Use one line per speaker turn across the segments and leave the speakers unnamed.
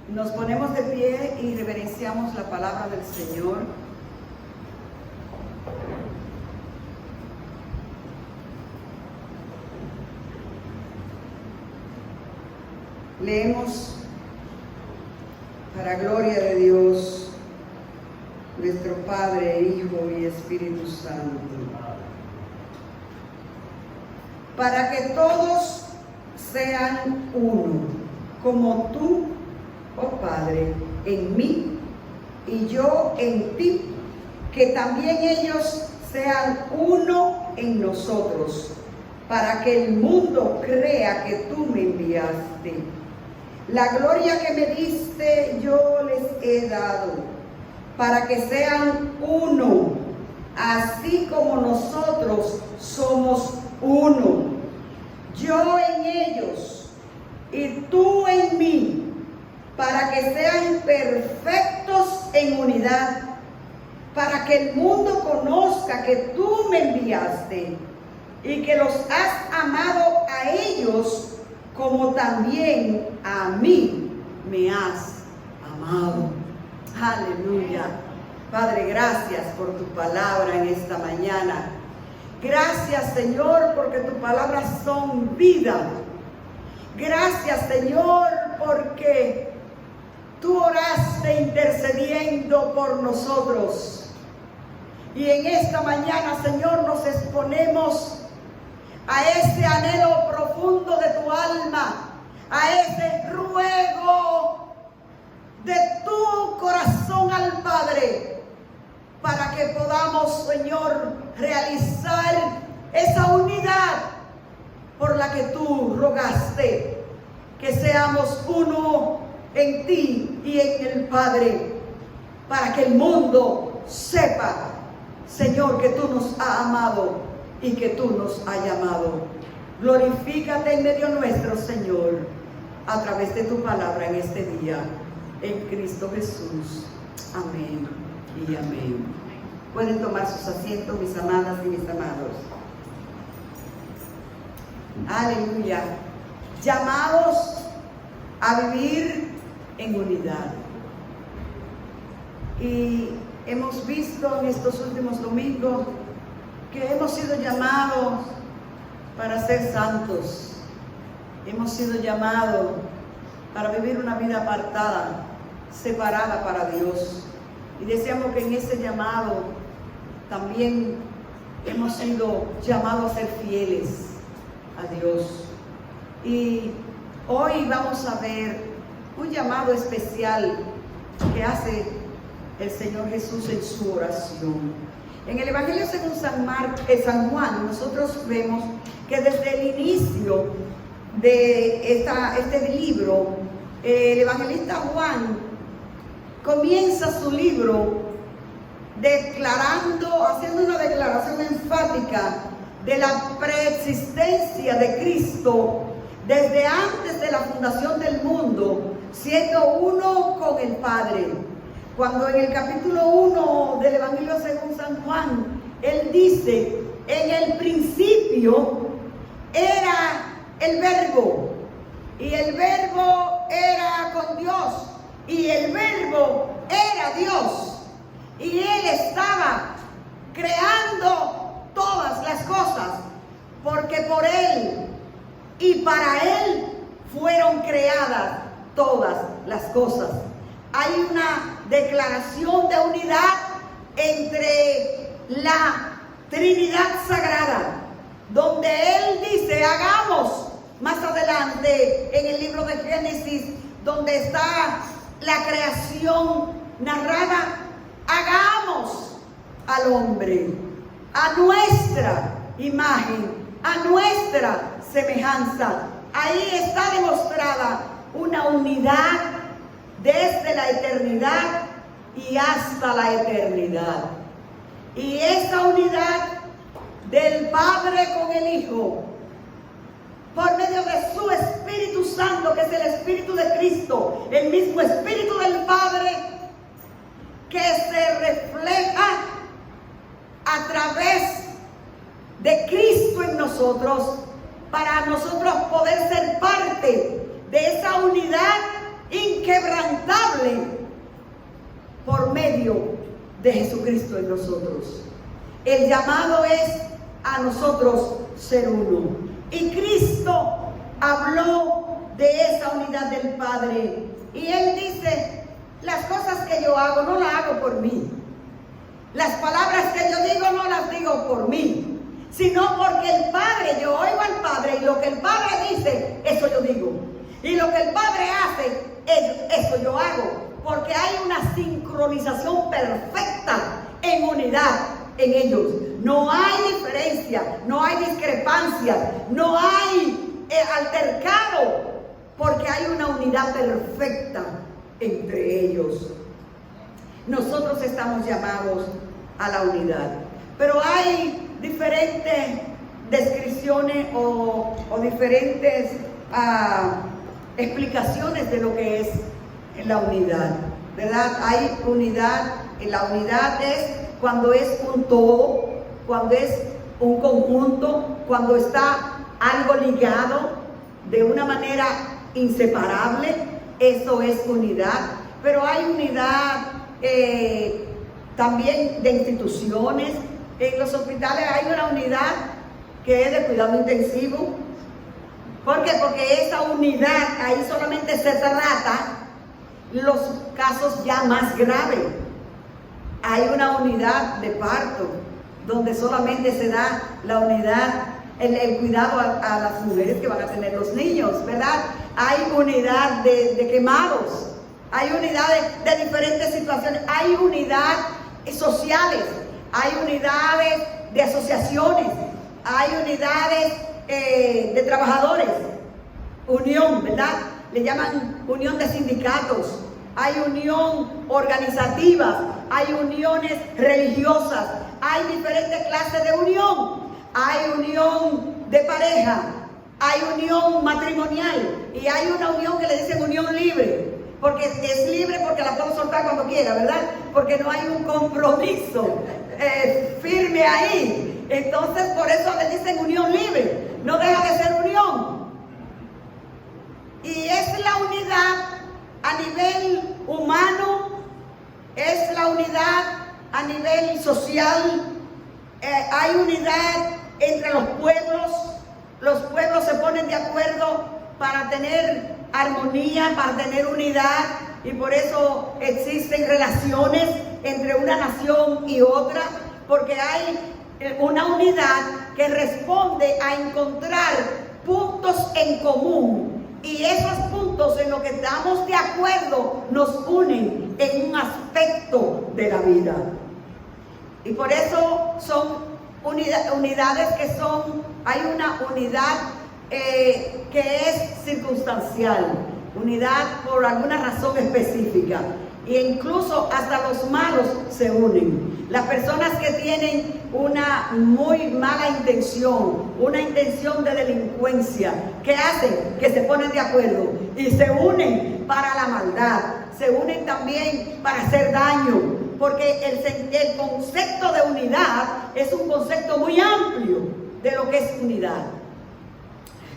Nos ponemos de pie y reverenciamos la palabra del Señor. Leemos para gloria de Dios, nuestro Padre, Hijo y Espíritu Santo. Para que todos sean uno, como tú, oh Padre, en mí y yo en ti, que también ellos sean uno en nosotros, para que el mundo crea que tú me enviaste. La gloria que me diste yo les he dado, para que sean uno, así como nosotros somos uno. Yo en ellos y tú en mí, para que sean perfectos en unidad, para que el mundo conozca que tú me enviaste y que los has amado a ellos como también a mí me has amado. Aleluya. Padre, gracias por tu palabra en esta mañana. Gracias, Señor, porque tus palabras son vida. Gracias, Señor, porque tú oraste intercediendo por nosotros. Y en esta mañana, Señor, nos exponemos a ese anhelo profundo de tu alma, a ese ruego de tu corazón al Padre, para que podamos, Señor, realizar esa unidad por la que tú rogaste, que seamos uno en ti y en el Padre, para que el mundo sepa, Señor, que tú nos has amado y que tú nos has llamado. Glorifícate en medio nuestro, Señor, a través de tu palabra en este día, en Cristo Jesús. Amén y amén. Pueden tomar sus asientos, mis amadas y mis amados. Aleluya. Llamados a vivir en unidad. Y hemos visto en estos últimos domingos que hemos sido llamados para ser santos. Hemos sido llamados para vivir una vida apartada, separada para Dios. Y deseamos que en ese llamado también hemos sido llamados a ser fieles a Dios. Y hoy vamos a ver un llamado especial que hace el Señor Jesús en su oración. En el Evangelio según San Juan, nosotros vemos que desde el inicio de este libro, el evangelista Juan comienza su libro haciendo una declaración enfática de la preexistencia de Cristo desde antes de la fundación del mundo, siendo uno con el Padre. Cuando en el capítulo 1 del Evangelio según San Juan, él dice: en el principio era el Verbo, y el Verbo era con Dios, y el Verbo era Dios, y Él estaba creando todas las cosas, porque por Él y para Él fueron creadas todas las cosas. Hay una declaración de unidad entre la Trinidad Sagrada, donde Él dice: hagamos. Más adelante en el libro de Génesis, donde está la creación narrada, hagamos al hombre a nuestra imagen, a nuestra semejanza. Ahí está demostrada una unidad desde la eternidad y hasta la eternidad. Y esa unidad del Padre con el Hijo, por medio de su Espíritu Santo, que es el Espíritu de Cristo, el mismo Espíritu del Padre, que se refleja a través de Cristo en nosotros, para nosotros poder ser parte de esa unidad inquebrantable por medio de Jesucristo en nosotros. El llamado es a nosotros ser uno. Y Cristo habló de esa unidad del Padre. Y Él dice, las cosas que yo hago no las hago por mí. Las palabras que yo digo no las digo por mí, sino porque el Padre, yo oigo al Padre y lo que el Padre dice, eso yo digo. Y lo que el Padre hace, eso yo hago. Porque hay una sincronización perfecta en unidad en ellos. No hay diferencia, no hay discrepancia, no hay altercado, porque hay una unidad perfecta entre ellos. Nosotros estamos llamados a la unidad, pero hay diferentes descripciones o diferentes explicaciones de lo que es la unidad, ¿verdad? Hay unidad, la unidad es cuando es un todo, cuando es un conjunto, cuando está algo ligado de una manera inseparable, eso es unidad. Pero hay unidad también de instituciones. En los hospitales hay una unidad que es de cuidado intensivo. ¿Por qué? Porque esa unidad, ahí solamente se trata los casos ya más graves. Hay una unidad de parto, donde solamente se da la unidad, el cuidado a las mujeres que van a tener los niños, ¿verdad? Hay unidad de quemados, hay unidades de diferentes situaciones, hay unidades sociales, hay unidades de asociaciones, hay unidades de trabajadores, unión, ¿verdad? Le llaman unión de sindicatos, hay unión organizativa, hay uniones religiosas, hay diferentes clases de unión, hay unión de pareja, hay unión matrimonial y hay una unión que le dicen unión libre, porque es libre porque la puedo soltar cuando quiera, ¿verdad? Porque no hay un compromiso firme ahí. Entonces por eso le dicen unión libre, no deja de ser unión. Y es la unidad a nivel humano, es la unidad a nivel social, hay unidad entre los pueblos se ponen de acuerdo para tener armonía, para tener unidad, y por eso existen relaciones entre una nación y otra, porque hay una unidad que responde a encontrar puntos en común. Y esos puntos en los que estamos de acuerdo nos unen en un aspecto de la vida. Y por eso son unidades que son, hay una unidad que es circunstancial, unidad por alguna razón específica. E incluso hasta los malos se unen. Las personas que tienen una muy mala intención, una intención de delincuencia, ¿qué hacen? Que se ponen de acuerdo y se unen para la maldad, se unen también para hacer daño, porque el concepto de unidad es un concepto muy amplio de lo que es unidad.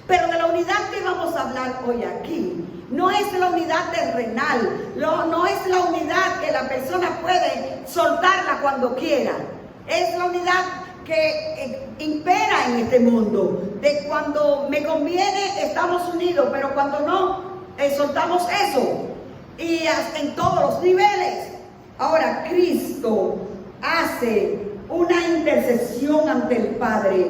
Pero de la unidad que vamos a hablar hoy aquí, no es la unidad terrenal, no es la unidad que la persona puede soltarla cuando quiera. Es la unidad que impera en este mundo, de cuando me conviene estamos unidos, pero cuando no, soltamos eso. Y en todos los niveles. Ahora, Cristo hace una intercesión ante el Padre.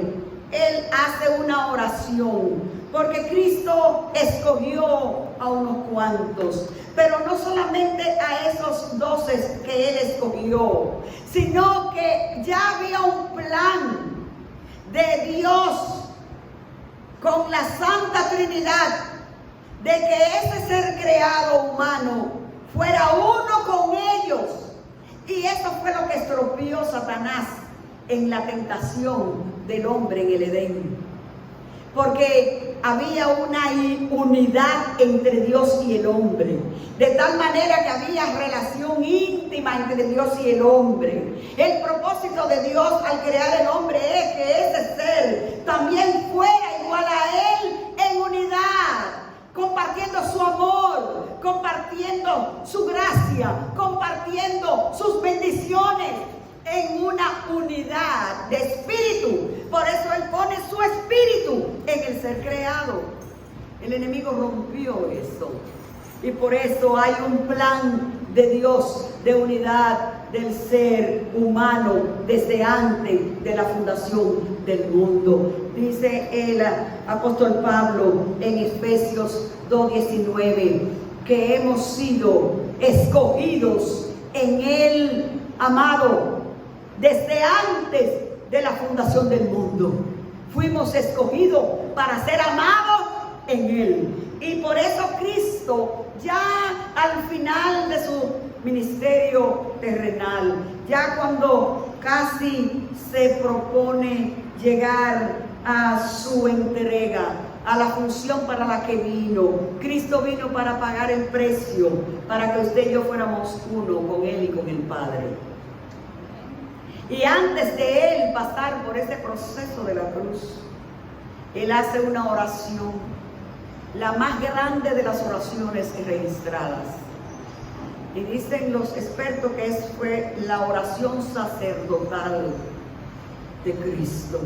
Él hace una oración, porque Cristo escogió a unos cuantos, pero no solamente a esos 12 que Él escogió, sino que ya había un plan de Dios con la Santa Trinidad, de que ese ser creado humano fuera uno con ellos. Y eso fue lo que estropeó Satanás en la tentación del hombre en el Edén, porque había una unidad entre Dios y el hombre, de tal manera que había relación íntima entre Dios y el hombre. El propósito de Dios al crear el hombre es que ese ser también fuera igual a él en unidad, compartiendo su amor, compartiendo su gracia, compartiendo sus bendiciones en una unidad de espíritu. Por eso Él pone su espíritu en el ser creado. El enemigo rompió eso. Y por eso hay un plan de Dios de unidad del ser humano desde antes de la fundación del mundo. Dice el apóstol Pablo en Efesios 2:19 que hemos sido escogidos en el amado desde antes de la fundación del mundo. Fuimos escogidos para ser amados en Él. Y por eso Cristo, ya al final de su ministerio terrenal, ya cuando casi se propone llegar a su entrega, a la función para la que vino, Cristo vino para pagar el precio, para que usted y yo fuéramos uno con Él y con el Padre. Y antes de Él pasar por ese proceso de la cruz, Él hace una oración, la más grande de las oraciones registradas. Y dicen los expertos que fue la oración sacerdotal de Cristo,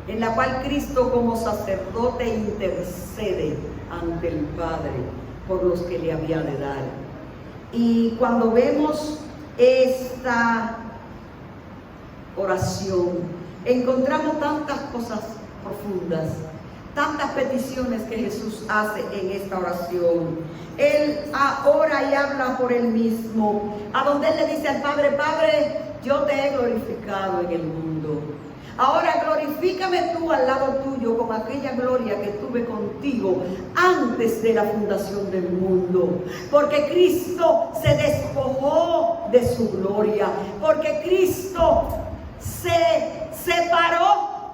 en la cual Cristo como sacerdote intercede ante el Padre por los que le había de dar. Y cuando vemos esta oración, encontramos tantas cosas profundas, tantas peticiones que Jesús hace en esta oración. Él ora y habla por Él mismo, a donde Él le dice al Padre: Padre, yo te he glorificado en el mundo. Ahora glorifícame tú al lado tuyo con aquella gloria que tuve contigo antes de la fundación del mundo. Porque Cristo se despojó de su gloria, porque Cristo se separó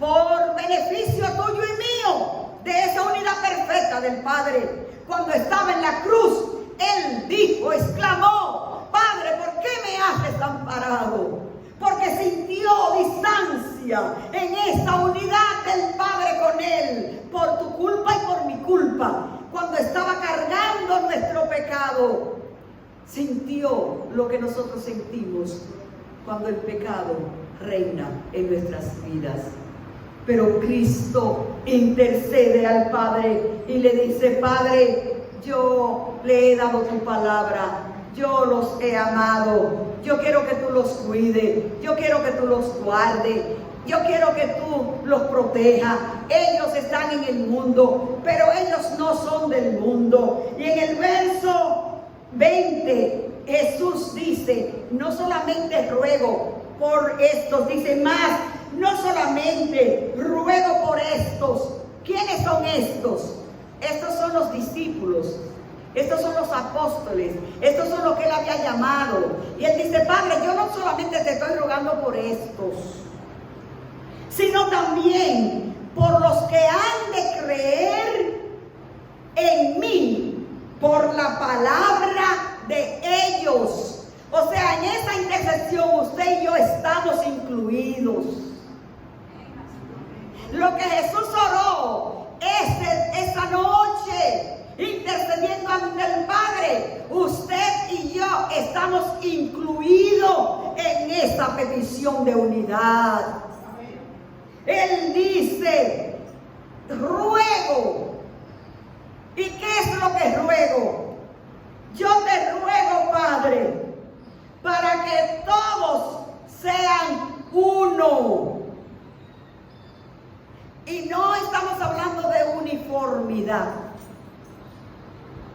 por beneficio tuyo y mío de esa unidad perfecta del Padre. Cuando estaba en la cruz, Él dijo, exclamó: Padre, ¿por qué me has desamparado? Porque sintió distancia en esa unidad del Padre con Él, por tu culpa y por mi culpa. Cuando estaba cargando nuestro pecado, sintió lo que nosotros sentimos cuando el pecado reina en nuestras vidas. Pero Cristo intercede al Padre y le dice: Padre, yo le he dado tu palabra, yo los he amado, yo quiero que tú los cuides, yo quiero que tú los guardes, yo quiero que tú los protejas. Ellos están en el mundo, pero ellos no son del mundo. Y en el verso 20 Jesús dice: no solamente ruego por estos, dice más, no solamente ruego por estos. ¿Quiénes son estos? Estos son los discípulos, estos son los apóstoles, estos son los que Él había llamado. Y Él dice: Padre, yo no solamente te estoy rogando por estos, sino también por los que han de creer en mí por la palabra de ellos. O sea, en esa intercesión usted y yo estamos incluidos. Lo que Jesús oró esa noche, intercediendo ante el Padre, usted y yo estamos incluidos en esa petición de unidad. Él dice: ruego. ¿Y qué es lo que ruego? Yo te ruego, Padre, para que todos sean uno. Y no estamos hablando de uniformidad.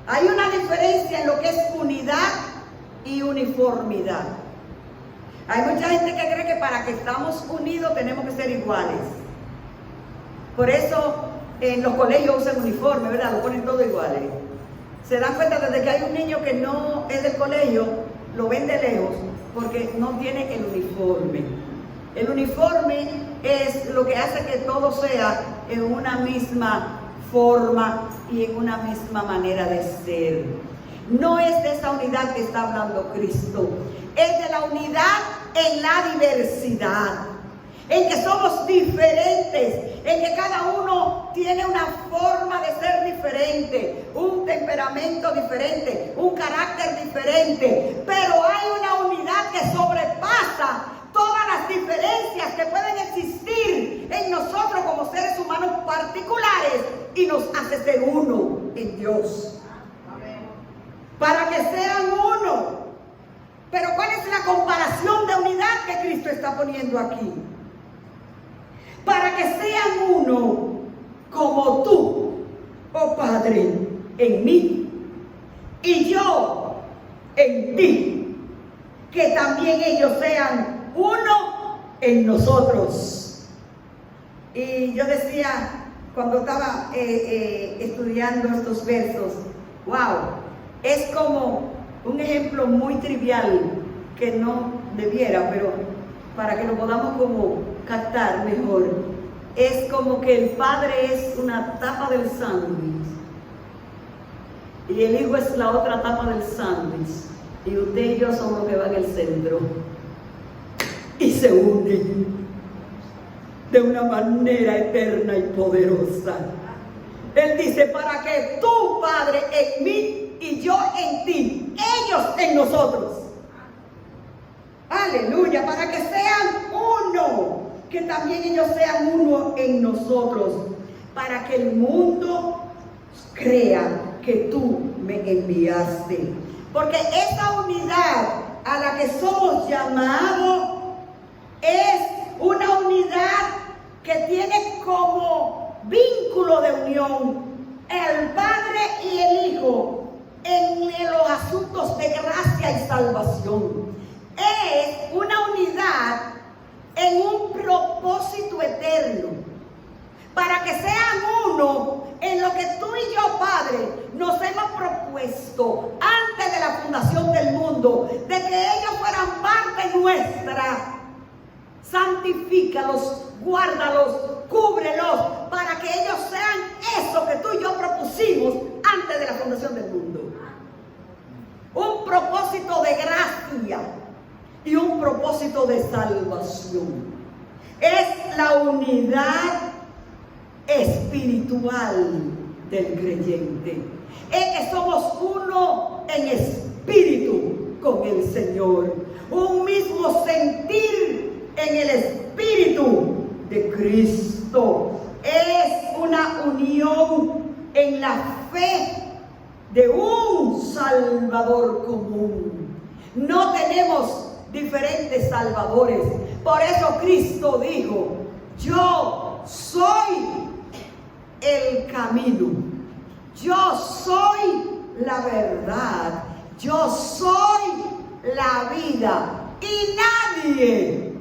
Hay una diferencia en lo que es unidad y uniformidad. Hay mucha gente que cree que para que estamos unidos tenemos que ser iguales. Por eso en los colegios usan uniforme, ¿verdad? Lo ponen todo iguales. Se dan cuenta desde que hay un niño que no es del colegio, lo ven de lejos porque no tiene el uniforme. El uniforme es lo que hace que todo sea en una misma forma y en una misma manera de ser. No es de esa unidad que está hablando Cristo, es de la unidad en la diversidad. en que somos diferentes, en que cada uno tiene una forma de ser diferente, un temperamento diferente, un carácter diferente, pero hay una unidad que sobrepasa todas las diferencias que pueden existir en nosotros como seres humanos particulares y nos hace ser uno en Dios. Para que sean uno. Pero ¿cuál es la comparación de unidad que Cristo está poniendo aquí? Para que sean uno como tú, oh Padre, en mí y yo en ti, que también ellos sean uno en nosotros. Y yo decía, cuando estaba estudiando estos versos, wow, es como un ejemplo muy trivial que no debiera, pero para que lo podamos como captar mejor, es como que el Padre es una tapa del sándwich y el Hijo es la otra tapa del sándwich y usted y yo somos los que van al centro y se unen de una manera eterna y poderosa. Él dice, para que tú, Padre, en mí y yo en ti, ellos en nosotros. Aleluya, para que sean uno, que también ellos sean uno en nosotros, para que el mundo crea que tú me enviaste. Porque esa unidad a la que somos llamados es una unidad que tiene como vínculo de unión el Padre y el Hijo en los asuntos de gracia y salvación. Es una unidad en un propósito eterno, para que sean uno en lo que tú y yo, Padre, nos hemos propuesto antes de la fundación del mundo, de que ellos fueran parte nuestra. Santifícalos, guárdalos, cúbrelos, para que ellos sean eso que tú y yo propusimos antes de la fundación del mundo. Un propósito de gracia y un propósito de salvación. Es la unidad espiritual del creyente. Es que somos uno en espíritu con el Señor. Un mismo sentir en el espíritu de Cristo. Es una unión en la fe de un Salvador común. No tenemos diferentes salvadores. Por eso Cristo dijo, yo soy el camino, yo soy la verdad, yo soy la vida, y nadie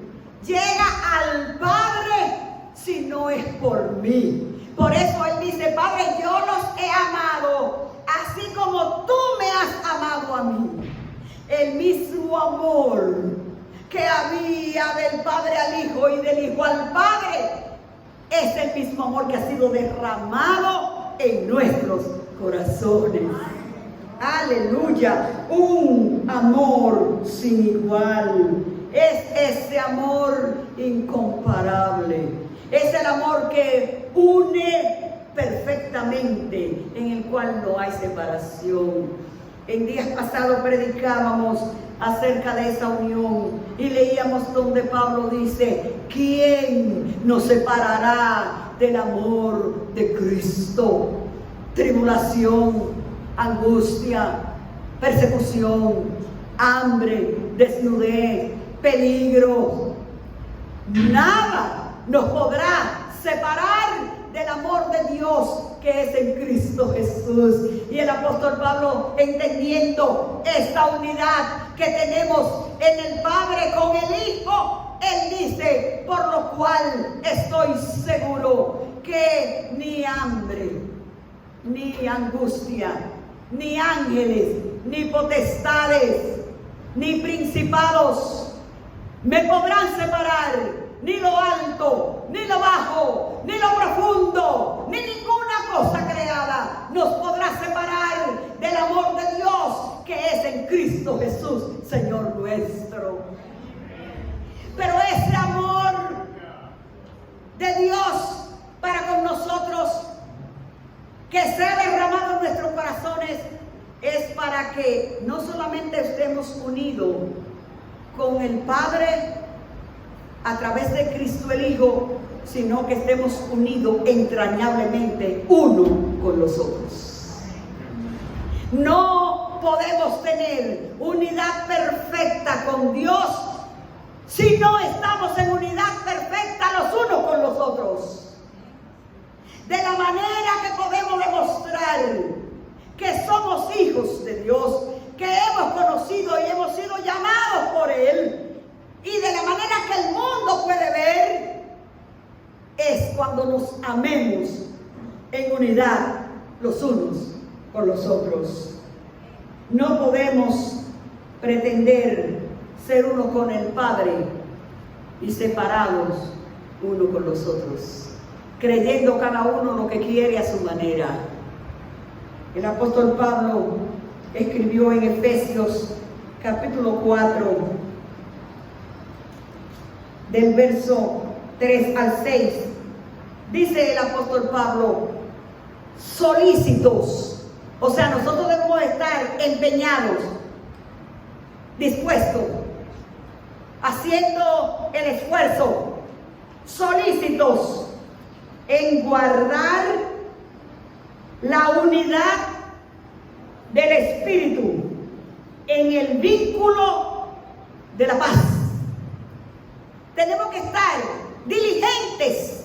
llega al Padre si no es por mí. Por eso Él dice, Padre, yo los he amado así como tú me has amado a mí. El mismo amor que había del Padre al Hijo y del Hijo al Padre es el mismo amor que ha sido derramado en nuestros corazones. Aleluya, un amor sin igual. Es ese amor incomparable. Es el amor que une perfectamente, en el cual no hay separación. En días pasados predicábamos acerca de esa unión y leíamos donde Pablo dice, ¿quién nos separará del amor de Cristo? Tribulación, angustia, persecución, hambre, desnudez, peligro. Nada nos podrá separar del amor de Dios que es en Cristo Jesús. Y el apóstol Pablo, entendiendo esta unidad que tenemos en el Padre con el Hijo, él dice, por lo cual estoy seguro que ni hambre, ni angustia, ni ángeles, ni potestades, ni principados me podrán separar, ni lo alto, ni lo bajo, ni lo profundo, ni ninguna cosa creada nos podrá separar del amor de Dios que es en Cristo Jesús, Señor nuestro. Pero ese amor de Dios para con nosotros, que sea derramado en nuestros corazones, es para que no solamente estemos unidos con el Padre a través de Cristo el Hijo, sino que estemos unidos entrañablemente uno con los otros. No podemos tener unidad perfecta con Dios si no estamos en unidad perfecta los unos con los otros. De la manera que podemos demostrar que somos hijos de Dios, que hemos conocido y hemos sido llamados por Él, y de la manera que el mundo puede ver, es cuando nos amemos en unidad los unos con los otros. No podemos pretender ser uno con el Padre y separados uno con los otros, creyendo cada uno lo que quiere a su manera. El apóstol Pablo escribió en Efesios capítulo 4, del verso 3 al 6, dice el apóstol Pablo: solícitos. O sea, nosotros debemos estar empeñados, dispuestos, haciendo el esfuerzo, solícitos en guardar la unidad del Espíritu en el vínculo de la paz. Tenemos que estar diligentes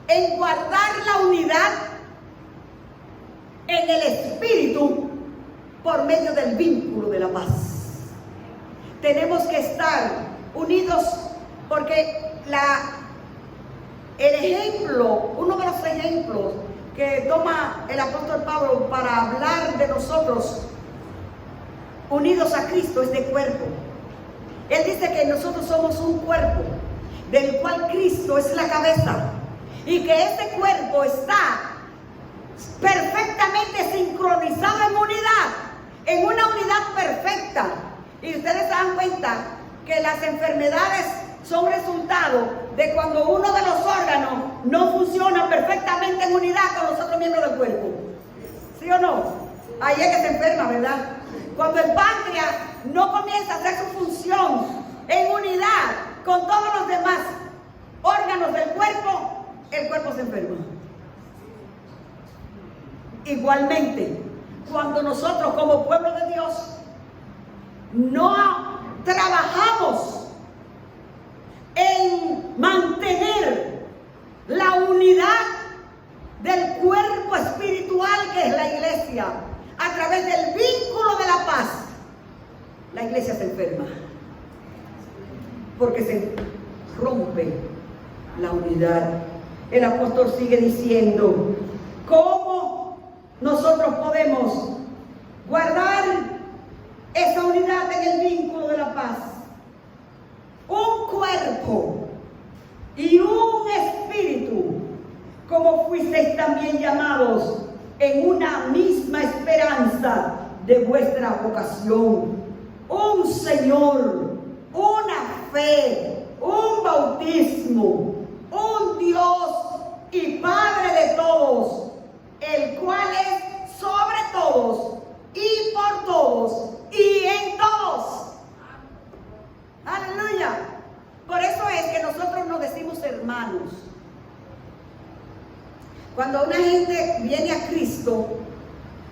en guardar la unidad en el Espíritu por medio del vínculo de la paz. Tenemos que estar unidos porque el ejemplo, uno de los ejemplos que toma el apóstol Pablo para hablar de nosotros unidos a Cristo es de cuerpo. Él dice que nosotros somos un cuerpo, del cual Cristo es la cabeza, y que este cuerpo está perfectamente sincronizado en una unidad perfecta. Y ustedes se dan cuenta que las enfermedades son resultado de cuando uno de los órganos no funciona perfectamente en unidad con los otros miembros del cuerpo. ¿Sí o no? Ahí es que se enferma, ¿verdad? Cuando el páncreas no comienza a hacer su función en unidad con todos los demás órganos del cuerpo, el cuerpo se enferma. Igualmente, cuando nosotros como pueblo de Dios no trabajamos en mantener la unidad del cuerpo espiritual que es la iglesia, a través del vínculo de la paz, la iglesia se enferma, porque se rompe la unidad. El apóstol sigue diciendo: ¿cómo nosotros podemos guardar esa unidad en el vínculo de la paz? Un cuerpo y un espíritu, como fuisteis también llamados en una misma esperanza de vuestra vocación. Un Señor, una fe, un bautismo, un Dios y Padre de todos, el cual es sobre todos y por todos y en todos. Aleluya. Por eso es que nosotros nos decimos hermanos. Cuando una gente viene a Cristo,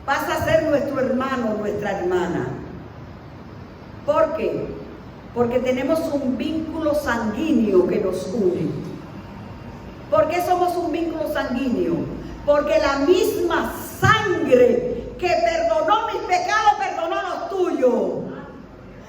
pasa a ser nuestro hermano, nuestra hermana. ¿Por qué? Porque tenemos un vínculo sanguíneo que nos une. ¿Por qué somos un vínculo sanguíneo? Porque la misma sangre que perdonó mis pecados, perdonó los tuyos.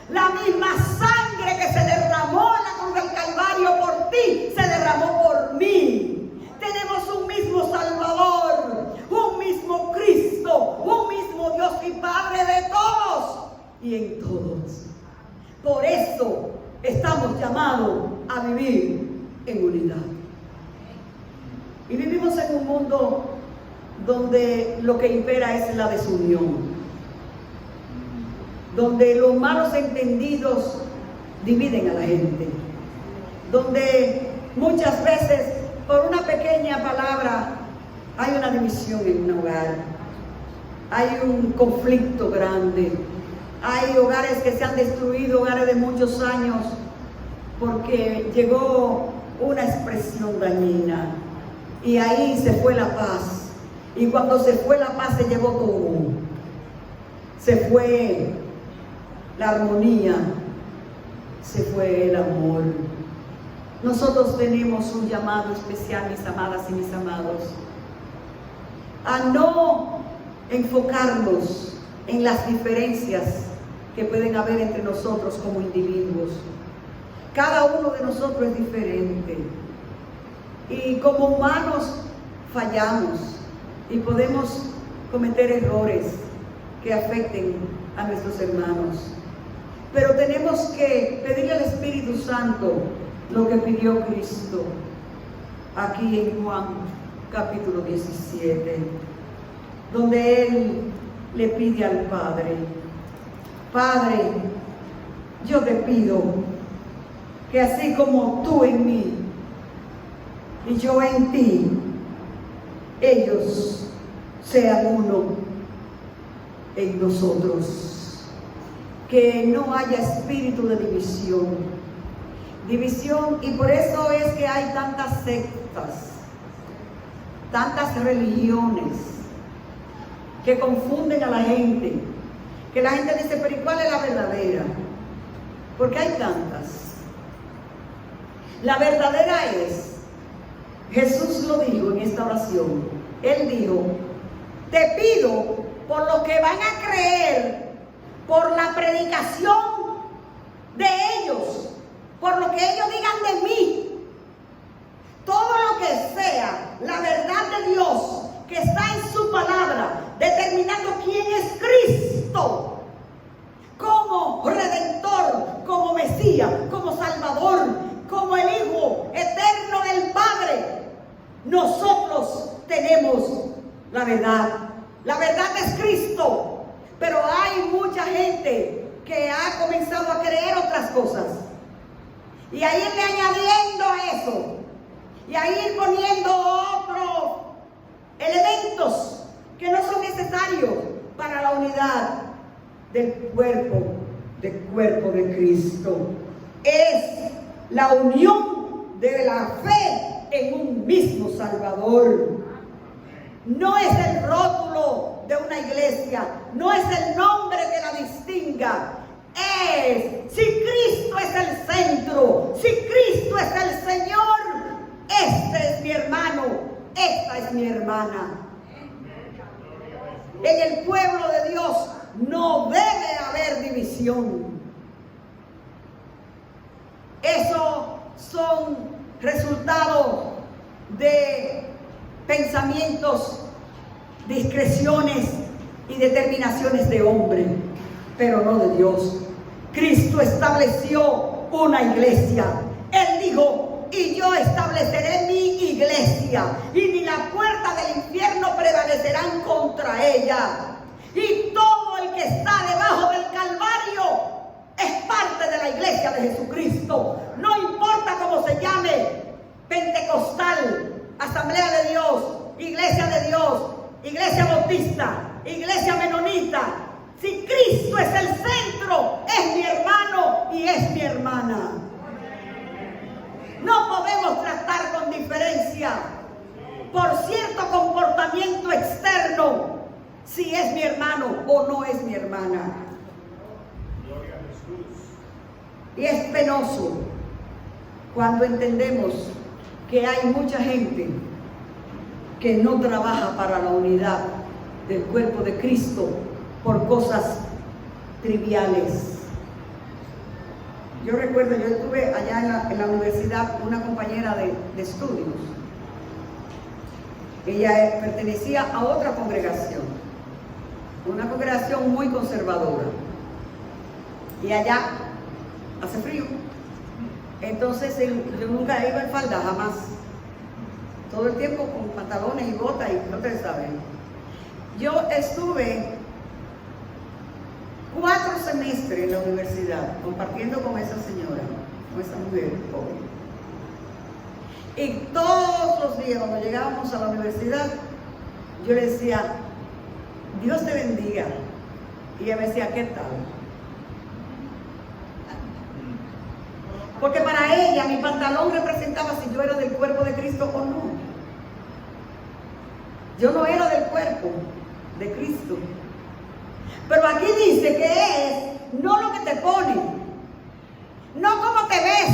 La misma sangre que se derramó en la cruz del Calvario por ti, se derramó por mí. Tenemos un mismo Salvador, un mismo Cristo, un mismo Dios y Padre de todos y en todos. Por eso estamos llamados a vivir en unidad. Y vivimos en un mundo donde lo que impera es la desunión, donde los malos entendidos dividen a la gente, donde muchas veces por pequeña palabra hay una división en un hogar, hay un conflicto grande, hay hogares que se han destruido, hogares de muchos años, porque llegó una expresión dañina y ahí se fue la paz. Y cuando se fue la paz se llevó todo, se fue la armonía, se fue el amor. Nosotros tenemos un llamado especial, mis amadas y mis amados, a no enfocarnos en las diferencias que pueden haber entre nosotros como individuos. Cada uno de nosotros es diferente y como humanos fallamos y podemos cometer errores que afecten a nuestros hermanos, pero tenemos que pedirle al Espíritu Santo lo que pidió Cristo aquí en Juan capítulo 17, donde Él le pide al Padre: Padre, yo te pido que así como tú en mí y yo en ti, ellos sean uno en nosotros, que no haya espíritu de división, y por eso es que hay tantas sectas, tantas religiones que confunden a la gente, que la gente dice, pero ¿y cuál es la verdadera? Porque hay tantas. La verdadera es, Jesús lo dijo en esta oración, Él dijo: te pido por los que van a creer, por la predicación de ellos, por lo que ellos digan de mí, todo lo que sea la verdad de Dios que está en su palabra, determinando quién es Cristo como Redentor, como Mesías, como Salvador, como el Hijo eterno del Padre. Nosotros tenemos la verdad. La verdad es Cristo, pero hay mucha gente que ha comenzado a creer otras cosas y a irle añadiendo a eso y a ir poniendo otros elementos que no son necesarios para la unidad del cuerpo de Cristo. Es la unión de la fe en un mismo Salvador. No es el rótulo de una iglesia, no es el nombre que la distinga. Es, si Cristo es el centro, si Cristo es el Señor, este es mi hermano, esta es mi hermana. En el pueblo de Dios no debe haber división. Eso son resultados de pensamientos, discreciones y determinaciones de hombre, pero no de Dios. Cristo estableció una iglesia. Él dijo: y yo estableceré mi iglesia, y ni la puerta del infierno prevalecerán contra ella. Y todo el que está debajo del Calvario es parte de la iglesia de Jesucristo. No importa cómo se llame: pentecostal, Asamblea de Dios, Iglesia de Dios, Iglesia Bautista, Iglesia Menonita. Si Cristo es el centro, es mi hermano y es mi hermana. No podemos tratar con diferencia por cierto comportamiento externo si es mi hermano o no es mi hermana. Y es penoso cuando entendemos que hay mucha gente que no trabaja para la unidad del cuerpo de Cristo por cosas triviales. Yo recuerdo, yo estuve allá en la universidad, una compañera de estudios. Ella pertenecía a otra congregación, una congregación muy conservadora. Y allá hace frío. Entonces yo nunca iba en falda, jamás. Todo el tiempo con pantalones y botas y no ustedes saben. Yo estuve 4 semestres en la universidad compartiendo con esa señora, con esa mujer joven. Y todos los días cuando llegábamos a la universidad, yo le decía, Dios te bendiga. Y ella me decía, ¿qué tal? Porque para ella mi pantalón representaba si yo era del cuerpo de Cristo o no. Yo no era del cuerpo de Cristo. Pero aquí dice que es no lo que te ponen, no cómo te ves.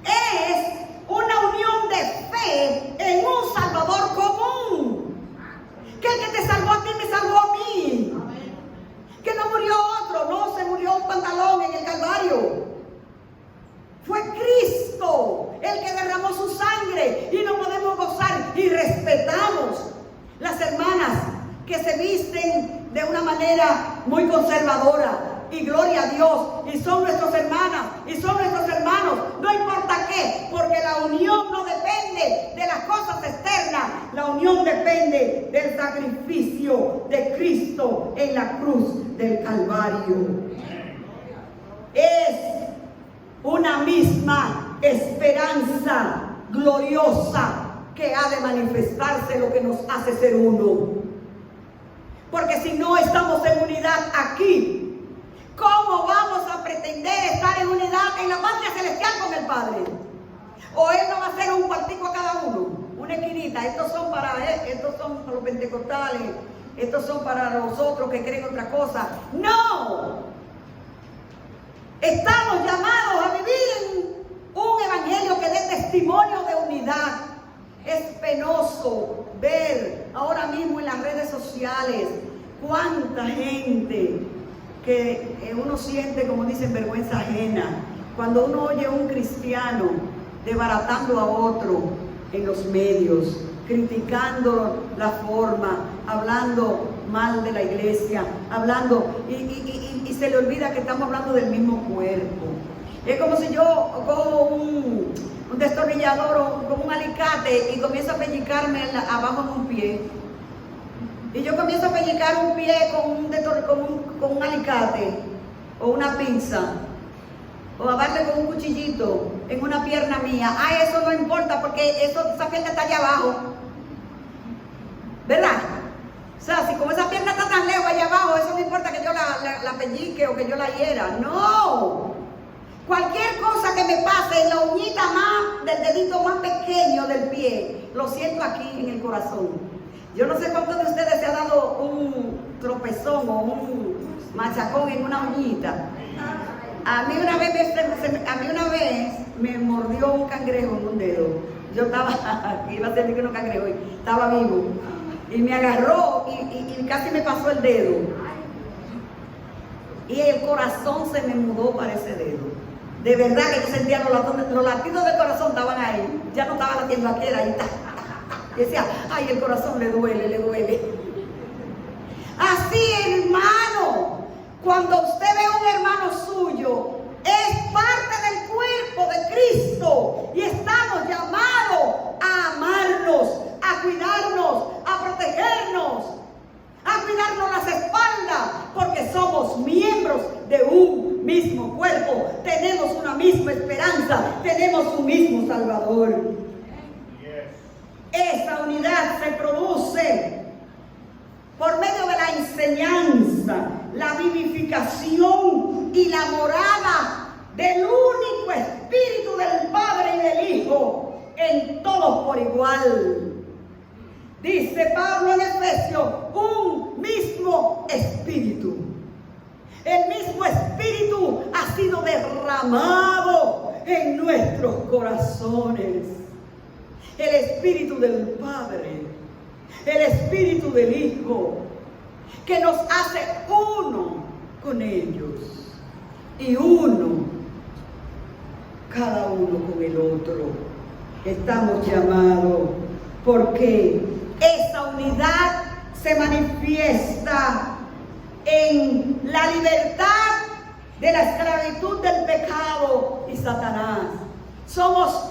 Es una unión de fe en un Salvador común. Que el que te salvó a ti me salvó a mí. Que no murió otro, no se murió un pantalón en el Calvario. Fue Cristo el que derramó su sangre y no podemos gozar y respetamos las hermanas que se visten de una manera muy conservadora. Y gloria a Dios, y son nuestras hermanas, y son nuestros hermanos, no importa qué, porque la unión no depende de las cosas externas, la unión depende del sacrificio de Cristo en la cruz del Calvario. Es una misma esperanza gloriosa que ha de manifestarse lo que nos hace ser uno. Porque si no estamos en unidad aquí, ¿cómo vamos a pretender estar en unidad en la patria celestial con el Padre? O Él no va a hacer un cuartico a cada uno, una esquinita. Estos son para los pentecostales, estos son para los otros que creen otra cosa. ¡No! Estamos llamados a vivir en un evangelio que dé testimonio de unidad. Es penoso ver ahora mismo en las redes sociales cuánta gente que uno siente, como dicen, vergüenza ajena, cuando uno oye a un cristiano desbaratando a otro en los medios, criticando la forma, hablando mal de la iglesia, hablando, y se le olvida que estamos hablando del mismo cuerpo. Es como si yo cojo un destornillador o como un alicate y comienzo a pellizcarme abajo en un pie. Y yo comienzo a pellizcar un pie con un alicate o una pinza, o a darle con un cuchillito en una pierna mía. Ay, eso no importa porque esa pierna está allá abajo, ¿verdad? O sea, si como esa pierna está tan lejos allá abajo, eso no importa que yo la pellizque o que yo la hiera. No. Cualquier cosa que me pase en la uñita del dedito más pequeño del pie, lo siento aquí en el corazón. Yo no sé cuántos de ustedes se ha dado un tropezón o un machacón en una uñita. A mí una vez me mordió un cangrejo en un dedo. Yo estaba, iba a ser que no cangrejo, estaba vivo. Y me agarró y casi me pasó el dedo. Y el corazón se me mudó para ese dedo. De verdad que yo sentía los latidos del corazón estaban ahí. Ya no estaba latiendo aquí, era ahí. Y decía, ay, el corazón le duele, le duele. Así, hermano, cuando usted ve a un hermano suyo, es parte del cuerpo de Cristo. Y estamos llamados a amarnos, a cuidarnos, a protegernos, a cuidarnos las espaldas, porque somos miembros de un mismo cuerpo. Tenemos una misma esperanza, tenemos un mismo Salvador. Esa unidad se produce por medio de la enseñanza, la vivificación y la morada del único Espíritu del Padre y del Hijo en todos por igual. Dice Pablo en Efesios, un mismo Espíritu. El mismo Espíritu ha sido derramado en nuestros corazones. El Espíritu del Padre, el Espíritu del Hijo, que nos hace uno con ellos y uno, cada uno con el otro. Estamos llamados porque esa unidad se manifiesta en la libertad de la esclavitud del pecado y Satanás. Somos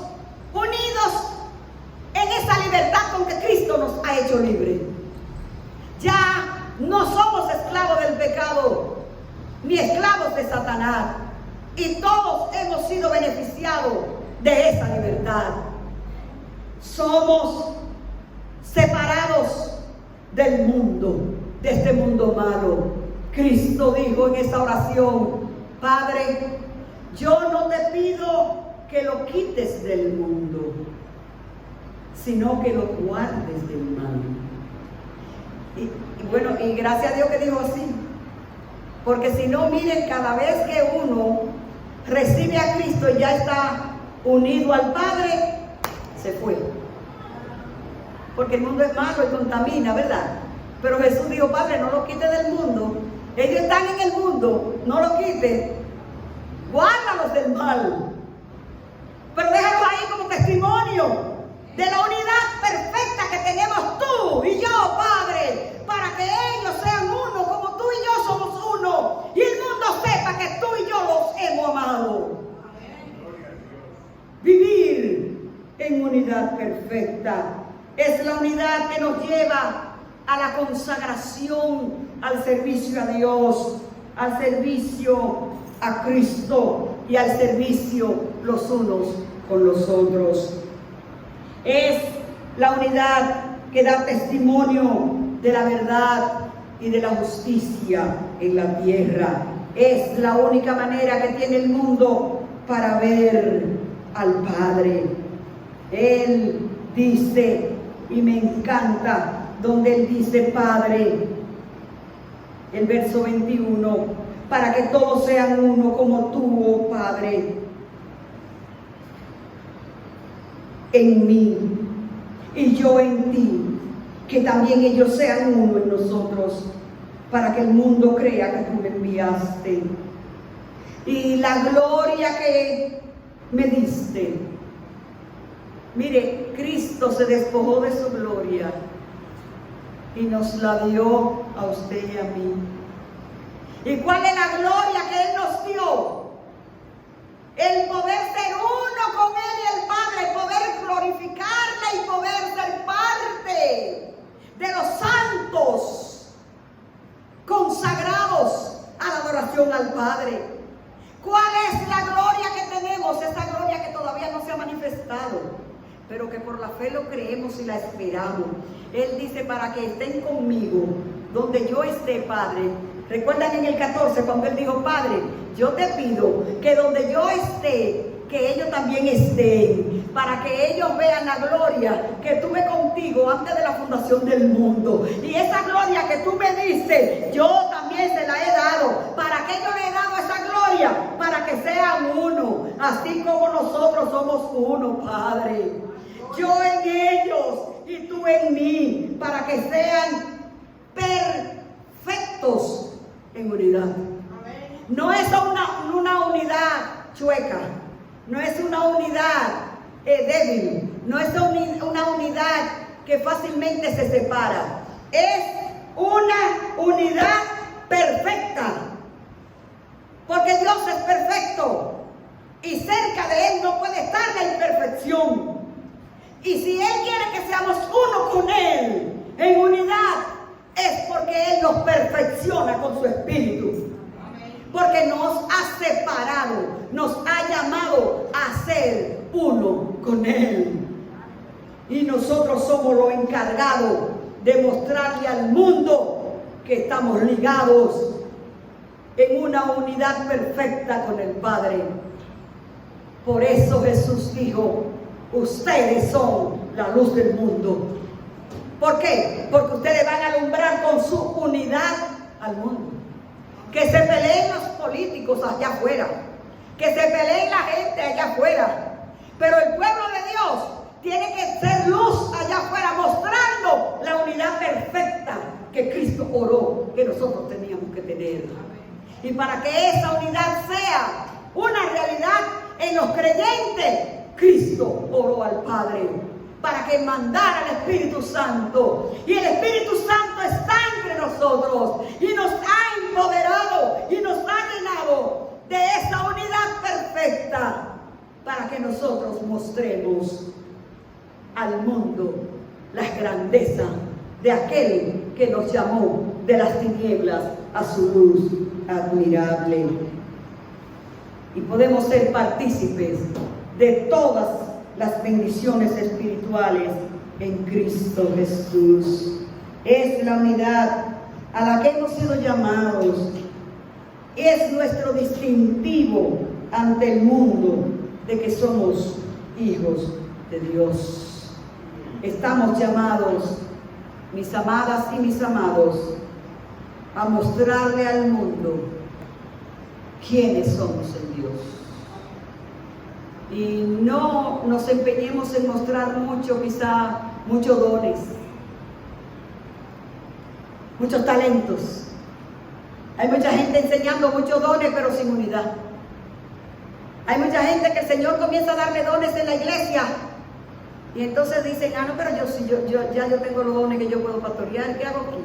unidos en esa libertad con que Cristo nos ha hecho libres. Ya no somos esclavos del pecado, ni esclavos de Satanás. Y todos hemos sido beneficiados de esa libertad. Somos separados del mundo, de este mundo malo. Cristo dijo en esa oración: Padre, yo no te pido que lo quites del mundo, sino que lo guardes del mal. Y gracias a Dios que dijo así, porque si no, miren, cada vez que uno recibe a Cristo y ya está unido al Padre, se fue. Porque el mundo es malo y contamina, ¿verdad? Pero Jesús dijo: Padre, no lo quites del mundo. Ellos están en el mundo, no lo quites, guárdalos del mal. Pero déjalo ahí como testimonio de la unidad perfecta que tenemos tú y yo, Padre, para que ellos sean uno como tú y yo somos uno, y el mundo sepa que tú y yo los hemos amado. Vivir en unidad perfecta es la unidad que nos lleva a la consagración, al servicio a Dios, al servicio a Cristo y al servicio los unos con los otros. Es la unidad que da testimonio de la verdad y de la justicia en la tierra. Es la única manera que tiene el mundo para ver al Padre. Él dice, y me encanta donde él dice: Padre, el verso 21, para que todos sean uno como tú, oh Padre, en mí y yo en ti, que también ellos sean uno en nosotros, para que el mundo crea que tú me enviaste. Y la gloria que me diste. Mire, Cristo se despojó de su gloria y nos la dio a usted y a mí. ¿Y cuál es la gloria que Él nos dio? El poder ser uno con Él y el Padre, el poder glorificarle y poder ser parte de los santos consagrados a la adoración al Padre. ¿Cuál es la gloria que tenemos? Esa gloria que todavía no se ha manifestado, pero que por la fe lo creemos y la esperamos. Él dice: para que estén conmigo donde yo esté, Padre. Recuerdan en el 14 cuando Él dijo: Padre, yo te pido que donde yo esté, que ellos también estén, para que ellos vean la gloria que tuve contigo antes de la fundación del mundo. Y esa gloria que tú me diste, yo también se la he dado. ¿Para qué yo le he dado esa gloria? Para que sean uno, así como nosotros somos uno, Padre. Yo en ellos y tú en mí, para que sean perfectos en unidad. No es una unidad chueca, no es una unidad débil, no es una unidad que fácilmente se separa. Es una unidad perfecta, porque Dios es perfecto y cerca de Él no puede estar la imperfección. Y si Él quiere que seamos uno con Él en unidad, es porque Él nos perfecciona con su Espíritu. Porque nos ha separado, nos ha llamado a ser uno con Él. Y nosotros somos los encargados de mostrarle al mundo que estamos ligados en una unidad perfecta con el Padre. Por eso Jesús dijo: ustedes son la luz del mundo. ¿Por qué? Porque ustedes van a alumbrar con su unidad al mundo. Que se peleen los políticos allá afuera, que se peleen la gente allá afuera, pero el pueblo de Dios tiene que ser luz allá afuera, mostrando la unidad perfecta que Cristo oró que nosotros teníamos que tener. Y para que esa unidad sea una realidad en los creyentes, Cristo oró al Padre para que mandara al Espíritu Santo. Y el Espíritu Santo está entre nosotros y nos ha empoderado y nos ha llenado de esa unidad perfecta para que nosotros mostremos al mundo las grandezas de aquel que nos llamó de las tinieblas a su luz admirable. Y podemos ser partícipes de todas las bendiciones espirituales en Cristo Jesús. Es la unidad a la que hemos sido llamados. Es nuestro distintivo ante el mundo de que somos hijos de Dios. Estamos llamados, mis amadas y mis amados, a mostrarle al mundo quiénes somos en Dios. Y no nos empeñemos en mostrar mucho, quizá muchos dones, muchos talentos. Hay mucha gente enseñando muchos dones, pero sin unidad. Hay mucha gente que el Señor comienza a darle dones en la iglesia. Y entonces dicen, no, pero yo tengo los dones que yo puedo pastorear. ¿Qué hago aquí?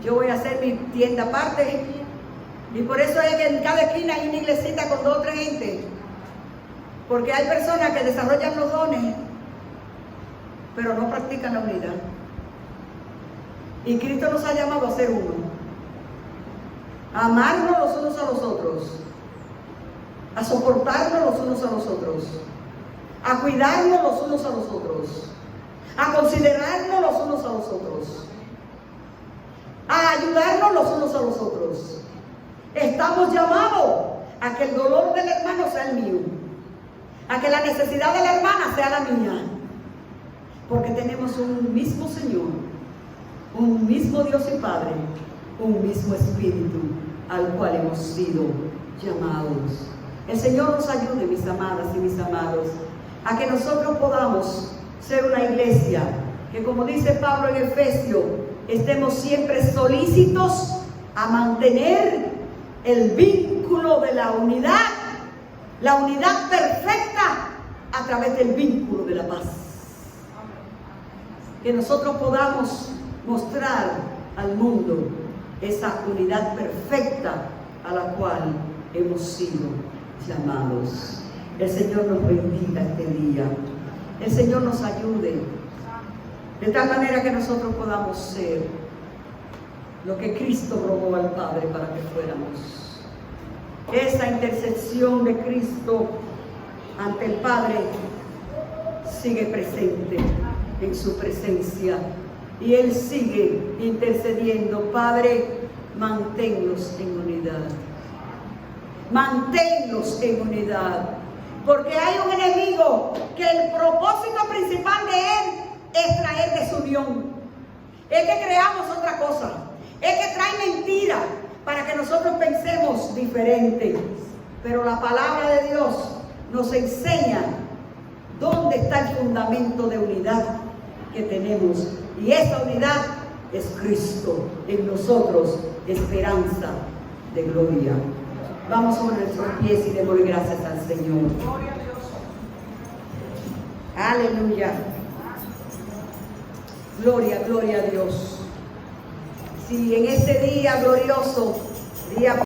Yo voy a hacer mi tienda aparte. Y por eso es que en cada esquina hay una iglesita con 2 o 3 gente. Porque hay personas que desarrollan los dones, pero no practican la unidad. Y Cristo nos ha llamado a ser uno. A amarnos los unos a los otros. A soportarnos los unos a los otros. A cuidarnos los unos a los otros. A considerarnos los unos a los otros. A ayudarnos los unos a los otros. Estamos llamados a que el dolor del hermano sea el mío. A que la necesidad de la hermana sea la mía. Porque tenemos un mismo Señor, un mismo Dios y Padre, un mismo Espíritu al cual hemos sido llamados. El Señor nos ayude, mis amadas y mis amados, a que nosotros podamos ser una iglesia que, como dice Pablo en Efesios, estemos siempre solícitos a mantener el vínculo de la unidad perfecta a través del vínculo de la paz. Que nosotros podamos mostrar al mundo esa unidad perfecta a la cual hemos sido llamados. El Señor nos bendiga este día. El Señor nos ayude de tal manera que nosotros podamos ser lo que Cristo rogó al Padre para que fuéramos. Esa intercesión de Cristo ante el Padre sigue presente en su presencia y Él sigue intercediendo. Padre, manténlos en unidad. Manténlos en unidad. Porque hay un enemigo que el propósito principal de él es traer desunión. Es que creamos otra cosa. Es que trae mentira para que nosotros pensemos diferente. Pero la palabra de Dios nos enseña dónde está el fundamento de unidad que tenemos. Y esa unidad es Cristo en nosotros, esperanza de gloria. Vamos sobre nuestros pies y démosle gracias al Señor. Aleluya. Gloria, gloria a Dios. Si en este día glorioso, día